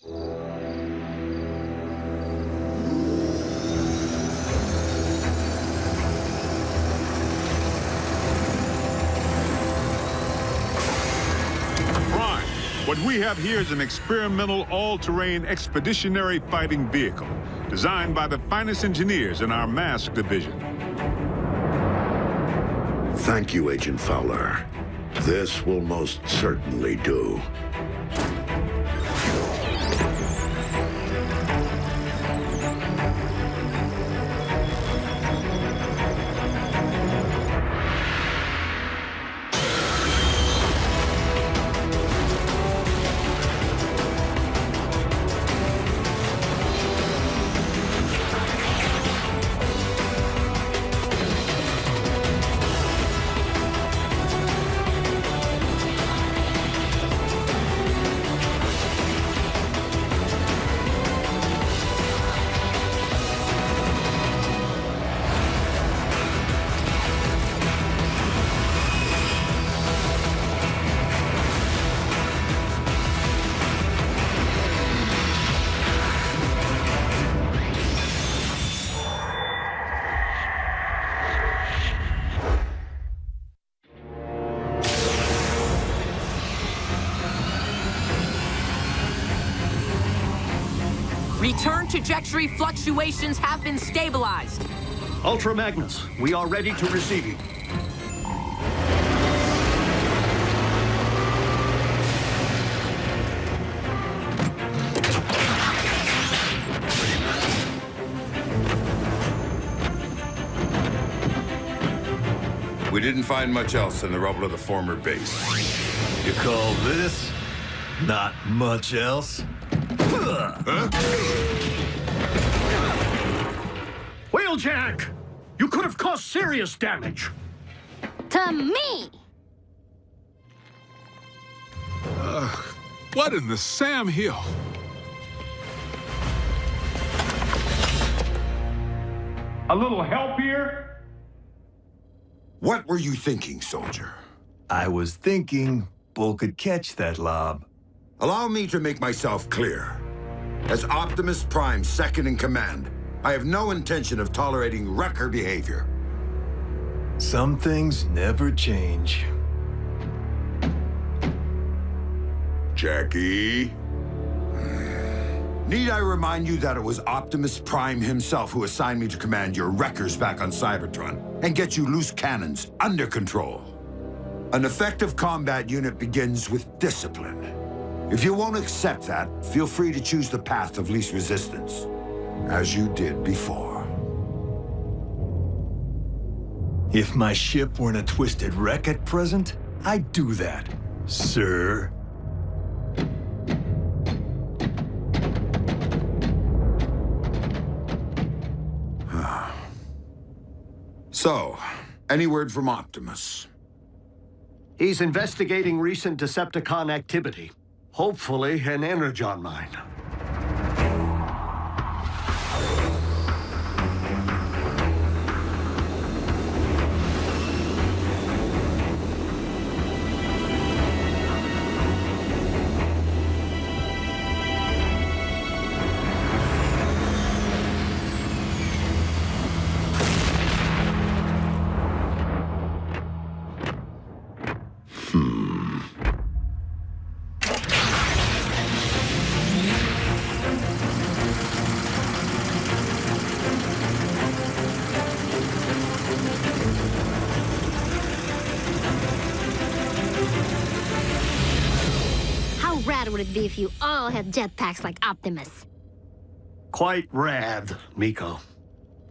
What we have here is an experimental, all-terrain, expeditionary fighting vehicle designed by the finest engineers in our mask division. Thank you, Agent Fowler. This will most certainly do. Return trajectory fluctuations have been stabilized. Ultra Magnus, we are ready to receive you. We didn't find much else in the rubble of the former base. You call this not much else? Huh? Wheeljack! You could have caused serious damage. To me! What in the Sam Hill? A little help here? What were you thinking, soldier? I was thinking Bull could catch that lob. Allow me to make myself clear. As Optimus Prime's second in command, I have no intention of tolerating wrecker behavior. Some things never change. Jackie? Need I remind you that it was Optimus Prime himself who assigned me to command your wreckers back on Cybertron and get you loose cannons under control? An effective combat unit begins with discipline. If you won't accept that, feel free to choose the path of least resistance, as you did before. If my ship weren't a twisted wreck at present, I'd do that, sir. So, any word from Optimus? He's investigating recent Decepticon activity. Hopefully, an energon mine. Would it be if you all had jetpacks like Optimus? Quite rad, Miko.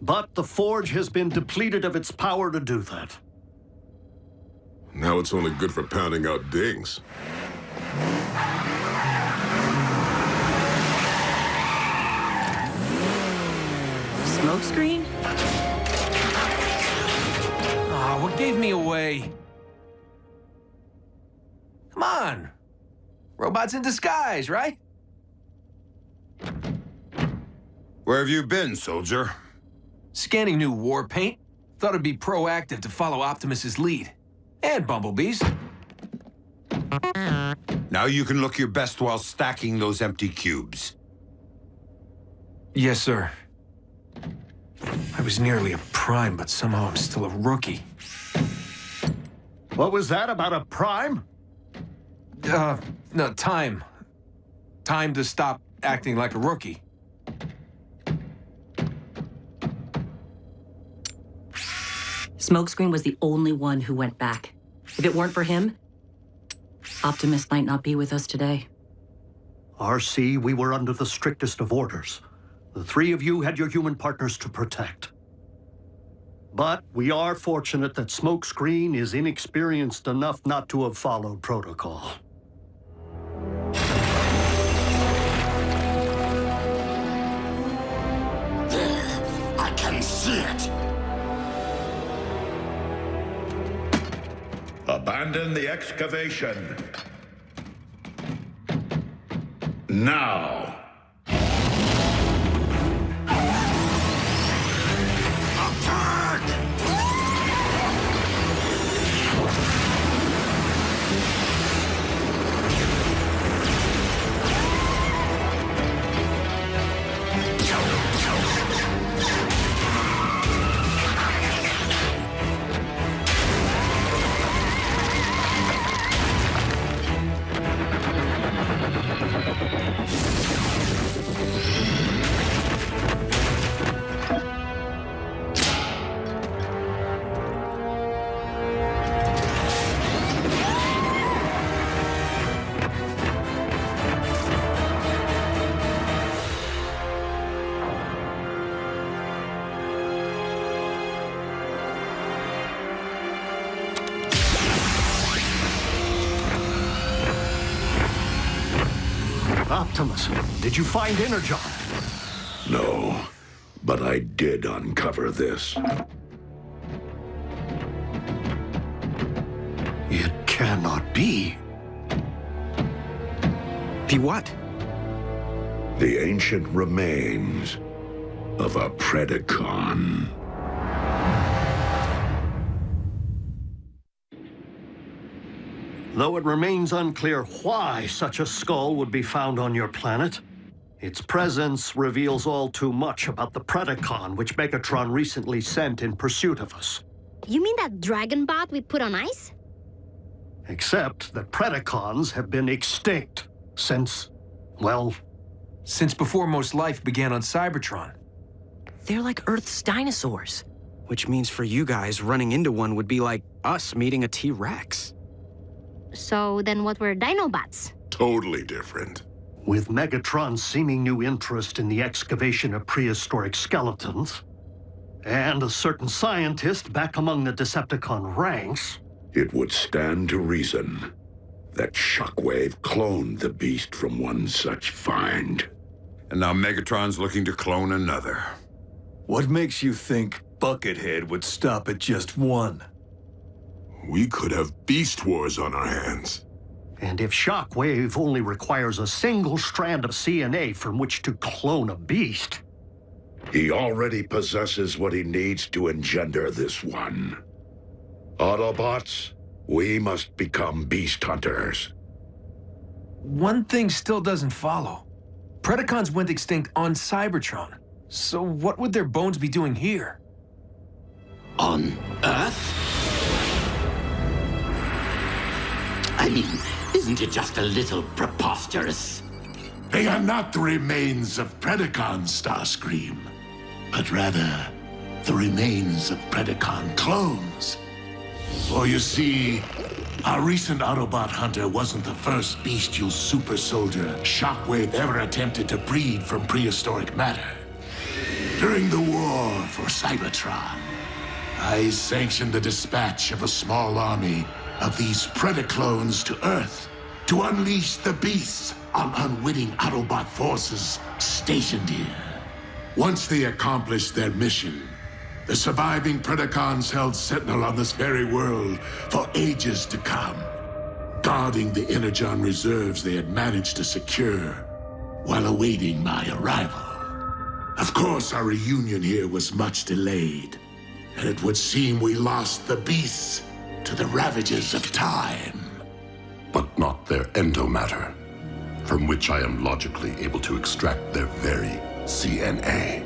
But the Forge has been depleted of its power to do that. Now it's only good for pounding out dings. Smokescreen? Aw, what gave me away? Come on. Robots in disguise, right? Where have you been, soldier? Scanning new war paint. Thought it'd be proactive to follow Optimus's lead. And Bumblebee's. Now you can look your best while stacking those empty cubes. Yes, sir. I was nearly a prime, but somehow I'm still a rookie. What was that about a prime? No, time. Time to stop acting like a rookie. Smokescreen was the only one who went back. If it weren't for him, Optimus might not be with us today. RC, we were under the strictest of orders. The three of you had your human partners to protect. But we are fortunate that Smokescreen is inexperienced enough not to have followed protocol. There, I can see it. Abandon the excavation. Now. Optimus, did you find Energon? No, but I did uncover this. It cannot be. The what? The ancient remains of a Predacon. Though it remains unclear why such a skull would be found on your planet, its presence reveals all too much about the Predacon which Megatron recently sent in pursuit of us. You mean that dragon bot we put on ice? Except that Predacons have been extinct since, well... Since before most life began on Cybertron. They're like Earth's dinosaurs. Which means for you guys, running into one would be like us meeting a T-Rex. So then what were Dinobots? Totally different. With Megatron's seeming new interest in the excavation of prehistoric skeletons, and a certain scientist back among the Decepticon ranks... It would stand to reason that Shockwave cloned the beast from one such find. And now Megatron's looking to clone another. What makes you think Buckethead would stop at just one? We could have beast wars on our hands. And if Shockwave only requires a single strand of CNA from which to clone a beast... He already possesses what he needs to engender this one. Autobots, we must become beast hunters. One thing still doesn't follow. Predacons went extinct on Cybertron. So what would their bones be doing here? On Earth? I mean, isn't it just a little preposterous? They are not the remains of Predacon, Starscream, but rather the remains of Predacon clones. For you see, our recent Autobot hunter wasn't the first bestial super soldier Shockwave ever attempted to breed from prehistoric matter. During the war for Cybertron, I sanctioned the dispatch of a small army of these Predaclones to Earth to unleash the beasts on unwitting Autobot forces stationed here. Once they accomplished their mission, the surviving Predacons held sentinel on this very world for ages to come, guarding the energon reserves they had managed to secure while awaiting my arrival. Of course, our reunion here was much delayed, and it would seem we lost the beasts to the ravages of time. but not their endomatter, from which I am logically able to extract their very CNA.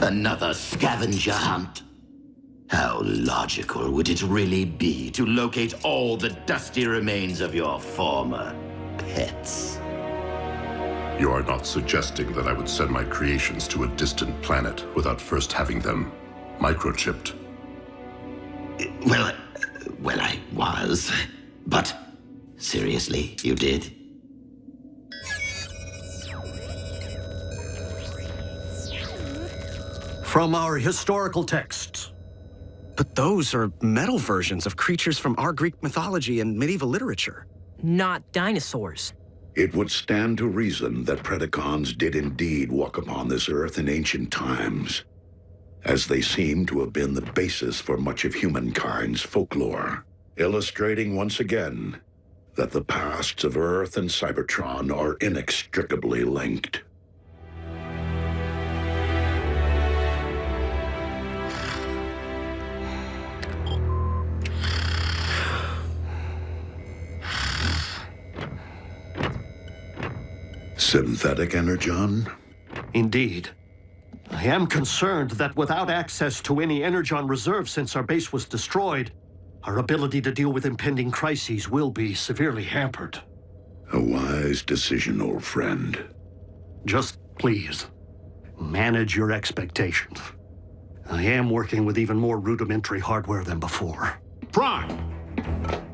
Another scavenger hunt? How logical would it really be to locate all the dusty remains of your former pets? You are not suggesting that I would send my creations to a distant planet without first having them microchipped? Well, I was. But seriously, you did? From our historical texts. But those are metal versions of creatures from our Greek mythology and medieval literature. Not dinosaurs. It would stand to reason that Predacons did indeed walk upon this earth in ancient times, as they seem to have been the basis for much of humankind's folklore, illustrating once again that the pasts of Earth and Cybertron are inextricably linked. Synthetic energon? Indeed. I am concerned that without access to any energon reserve since our base was destroyed, our ability to deal with impending crises will be severely hampered. A wise decision, old friend. Just please, manage your expectations. I am working with even more rudimentary hardware than before. Prime!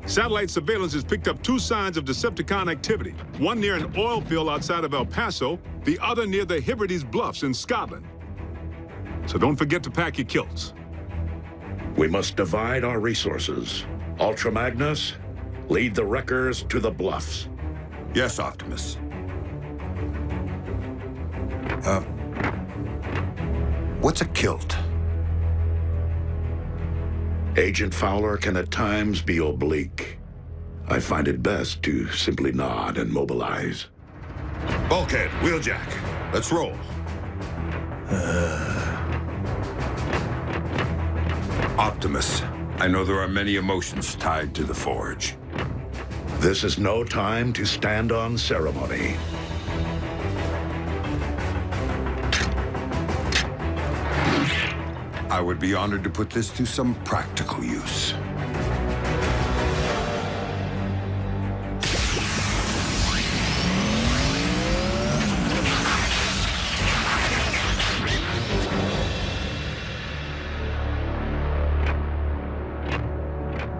Satellite surveillance has picked up 2 signs of Decepticon activity. One near an oil field outside of El Paso, the other near the Hebrides Bluffs in Scotland. So don't forget to pack your kilts. We must divide our resources. Ultra Magnus, lead the wreckers to the bluffs. Yes, Optimus. What's a kilt? Agent Fowler can at times be oblique. I find it best to simply nod and mobilize. Bulkhead, wheeljack. Let's roll. Optimus, I know there are many emotions tied to the Forge. This is no time to stand on ceremony. I would be honored to put this to some practical use.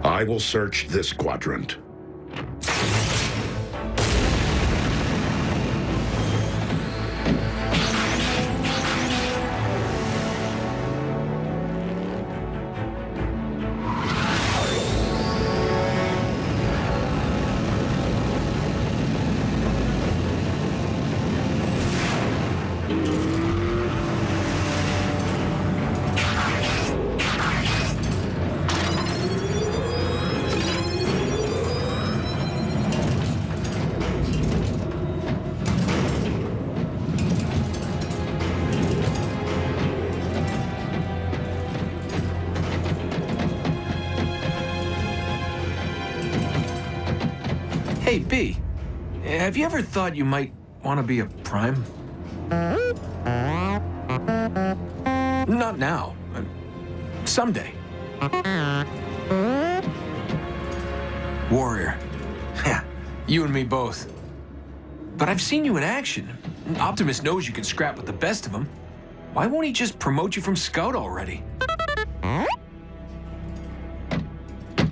I will search this quadrant. Hey, B, have you ever thought you might want to be a Prime? Not now. Someday. Warrior. Yeah, you and me both. But I've seen you in action. Optimus knows you can scrap with the best of them. Why won't he just promote you from Scout already?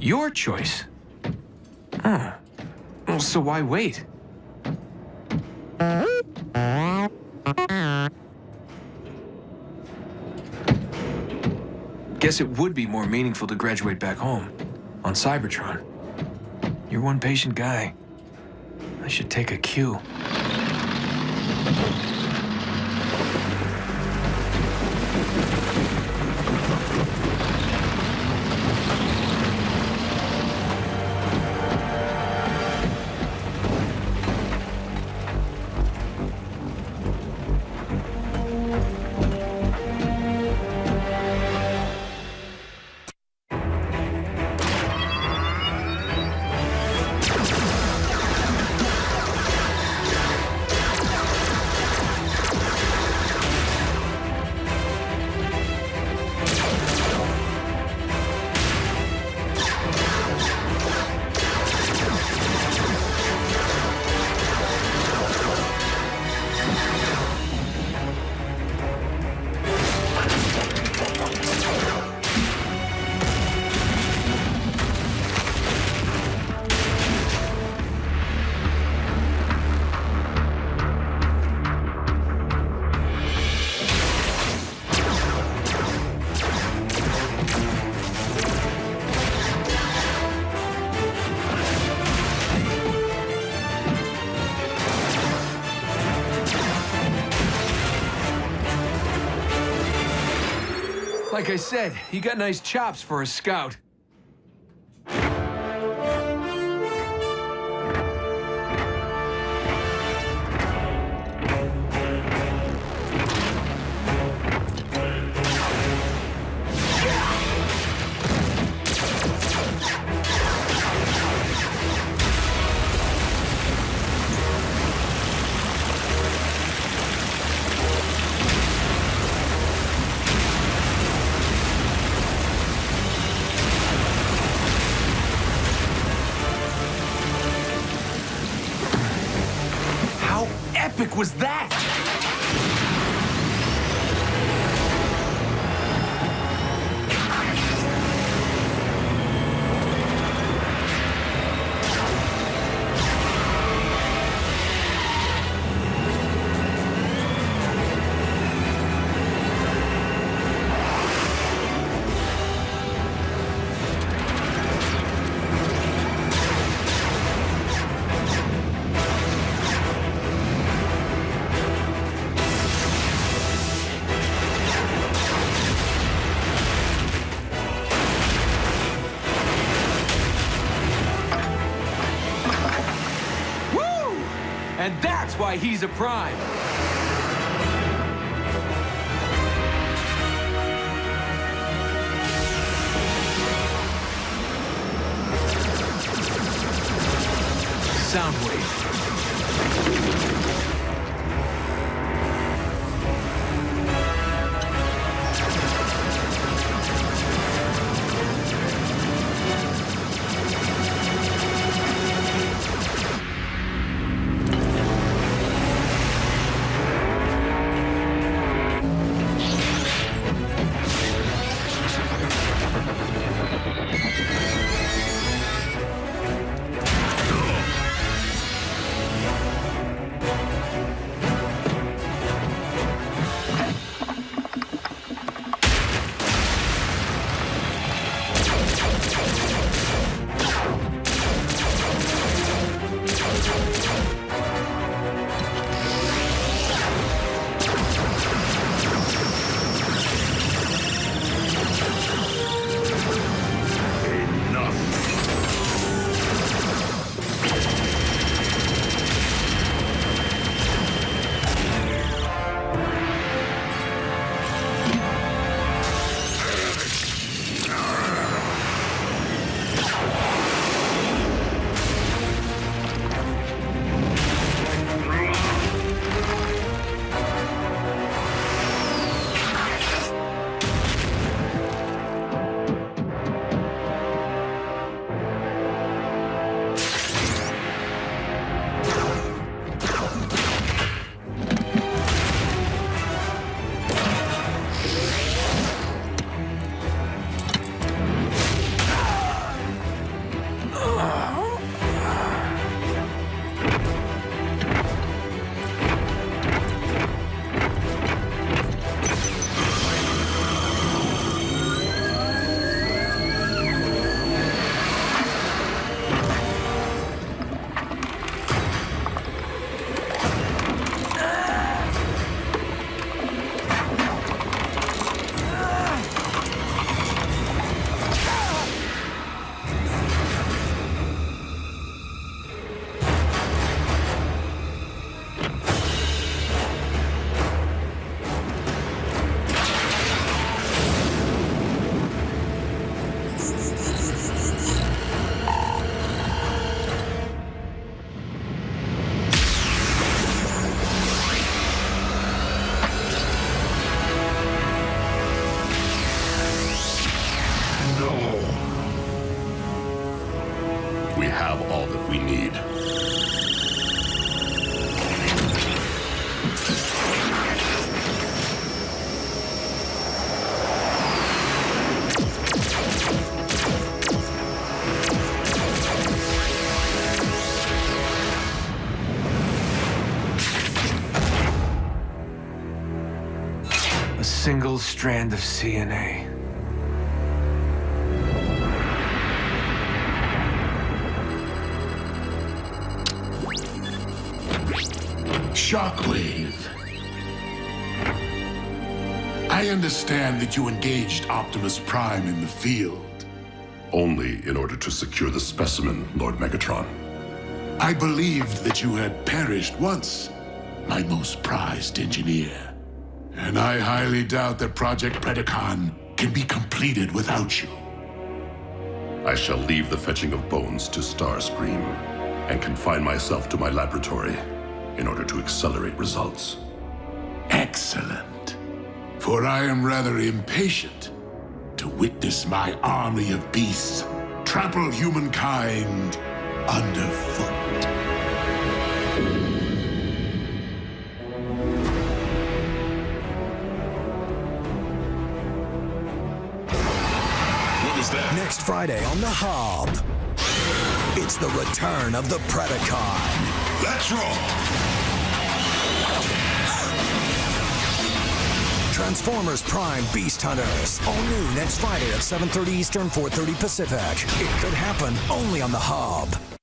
Your choice. Huh. Well, so why wait? Guess it would be more meaningful to graduate back home, on Cybertron. You're one patient guy. I should take a cue. Like I said, you got nice chops for a scout. Epic was that? And that's why he's a prime. Soundwave. We have all that we need. A single strand of CNA. Shockwave. I understand that you engaged Optimus Prime in the field. Only in order to secure the specimen, Lord Megatron. I believed that you had perished once, my most prized engineer. And I highly doubt that Project Predacon can be completed without you. I shall leave the fetching of bones to Starscream and confine myself to my laboratory in order to accelerate results. Excellent. For I am rather impatient to witness my army of beasts trample humankind underfoot. Next Friday on The Hub, it's the return of the Predacon. Let's roll! Transformers Prime Beast Hunters. All new next Friday at 7:30 Eastern, 4:30 Pacific. It could happen only on The Hub.